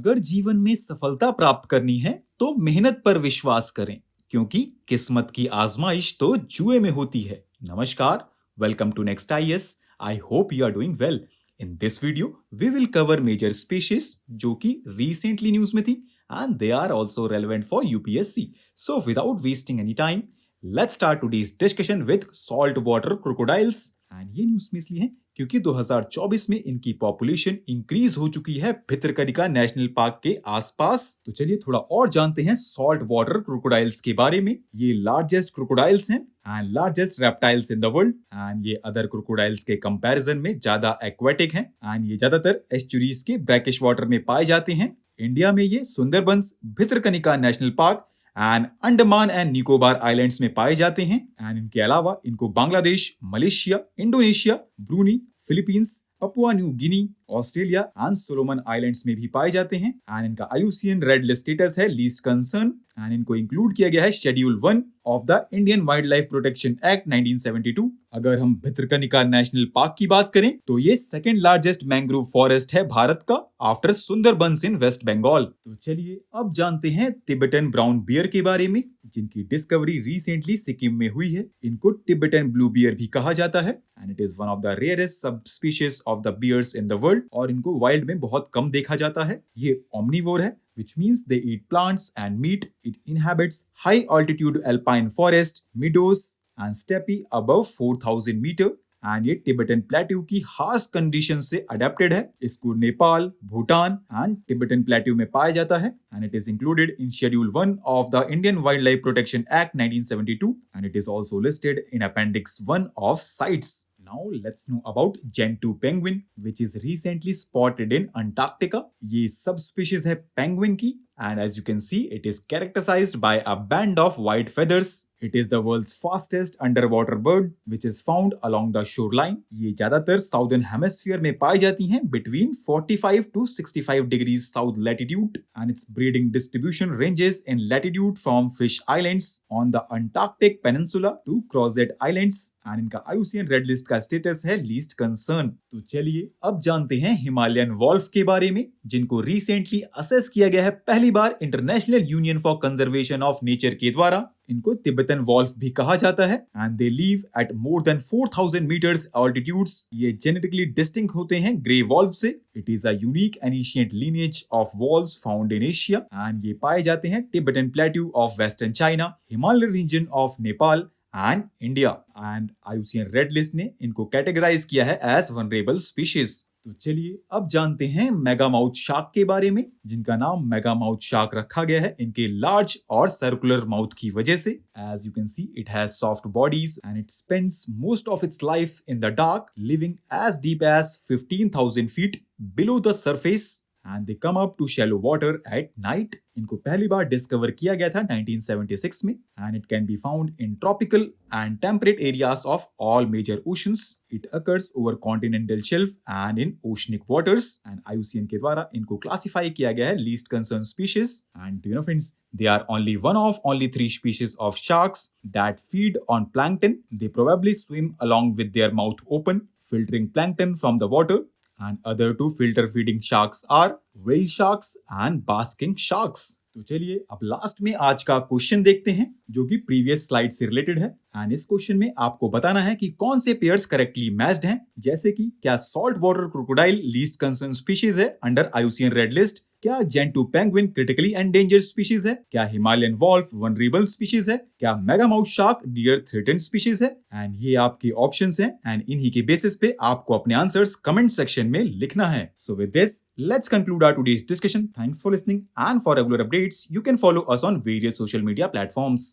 अगर जीवन में सफलता प्राप्त करनी है तो मेहनत पर विश्वास करें, क्योंकि किस्मत की आजमाइश तो जुए में होती है। नमस्कार, welcome to Next IAS. I hope you are doing well. In this video we will cover major species जो कि रिसेंटली न्यूज में थी and they are also relevant for UPSC. So without wasting any time, let's start today's discussion with salt water crocodiles. And ये news में इसलिए है क्योंकि 2024 में इनकी पॉपुलेशन इंक्रीज हो चुकी है भितरकनिका नेशनल पार्क के आसपास। तो चलिए थोड़ा और जानते हैं सॉल्ट वाटर क्रोकोडाइल्स के बारे में। ये लार्जेस्ट क्रोकोडाइल्स हैं and largest reptiles in the world and ये अदर क्रोकोडाइल्स के कंपैरिजन में ज्यादा एक्वेटिक हैं एंड ये ज्यादातर एस्चुरीज के ब्रैकिश वाटर में पाए जाते हैं। इंडिया में ये Sundarbans, Bhitarkanika national park and Andaman and Nicobar islands में पाए जाते हैं एंड इनके अलावा इनको Bangladesh, Malaysia, Indonesia, Bruny, Philippines, Papua New Guinea, Australia and Solomon islands में भी पाए जाते हैं एंड इनका आईयूसीएन रेड लिस्ट स्टेटस है लीस्ट कंसर्न एंड इनको इंक्लूड किया गया है schedule 1 of the Indian wild life protection act 1972। अगर हम भितरकनिका नेशनल पार्क की बात करें तो ये सेकंड लार्जेस्ट मैंग्रोव फॉरेस्ट है भारत का आफ्टर सुंदरबंस इन वेस्ट बंगाल। तो चलिए अब जानते हैं तिब्बतन ब्राउन बियर के बारे में, जिनकी डिस्कवरी रिसेंटली सिक्किम में हुई है। इनको तिब्बतन ब्लू बियर भी कहा जाता है and it is one of the rarest subspecies of the bears in the world और इनको वाइल्ड में बहुत कम देखा जाता है। ये ओमनिवोर है, which means they eat plants and meat. It inhabits high altitude alpine forest, meadows and steppe above 4000 meter. And ये टिबेटन प्लेट्यू की हार्श कंडीशन से अडेप्टेड है। इसको Nepal, Bhutan and Tibetan plateau में पाया जाता है and it is included in schedule 1 of the Indian wild life protection act 1972 and it is also listed in appendix 1 of sites. Now let's know about Gentoo penguin, which is recently spotted in Antarctica. ये subspecies है penguin की and as you can see, it is characterized by a band of white feathers. It is the world's fastest underwater bird, which is found along the shoreline. ये ज्यादातर southern hemisphere में पाई जाती हैं between 45 to 65 degrees south latitude and its breeding distribution ranges in latitude from Fish Islands on the Antarctic Peninsula to Crozet Islands and इनका IUCN Red List का status है least concern. तो चलिए अब जानते हैं हिमालयन वॉल्फ के बारे में, जिनको रिसेंटली असेस किया गया है पहली बार international union for conservation of nature के द्वारा। इनको तिब्बतन वॉल्फ भी कहा जाता है and they live at more than 4000 meters altitudes. ये जेनेटिकली डिस्टिंक्ट होते हैं ग्रे वॉल्फ से। It is a unique and ancient lineage of wolves found in Asia and ये पाए जाते हैं Tibetan plateau of western China, Himalaya region of Nepal and India and IUCN red list ने इनको कैटेगराइज किया है एज वनरेबल स्पीशीज। तो चलिए अब जानते हैं मेगामाउथ शार्क के बारे में, जिनका नाम मेगामाउथ शार्क रखा गया है इनके लार्ज और सर्कुलर माउथ की वजह से। As you can see, it has soft bodies and it spends most of its life in the dark, living as deep as 15,000 feet below the surface and they come up to shallow water at night. इनको पहली बार discover किया गया था 1976 में and it can be found in tropical and temperate areas of all major oceans. It occurs over continental shelf and in oceanic waters and IUCN के द्वारा इनको क्लासिफाई किया गया है least concern species. And do you know friends, they are only one of only 3 species of sharks that feed on plankton. They probably swim along with their mouth open, filtering plankton from the water. And other 2 filter feeding sharks are whale sharks and basking sharks. तो चलिए अब last में आज का question देखते हैं, जो कि प्रीवियस स्लाइड से रिलेटेड है एंड इस क्वेश्चन में आपको बताना है कि कौन से पेयर्स करेक्टली मैच्ड हैं, जैसे कि क्या salt water crocodile least concern species है अंडर आईयूसीएन रेड लिस्ट, क्या Gentoo penguin critically endangered species है, क्या हिमालयन वॉल्फ वनरेबल स्पीशीज है, क्या मेगामाउथ शार्क नियर थ्रेटेंड स्पीशीज है। एंड ये आपके ऑप्शंस हैं एंड इन्हीं के बेसिस पे आपको अपने आंसर्स कमेंट सेक्शन में लिखना है। So with this, let's conclude our today's discussion. Thanks for listening and for regular updates, you can follow us on various social media platforms.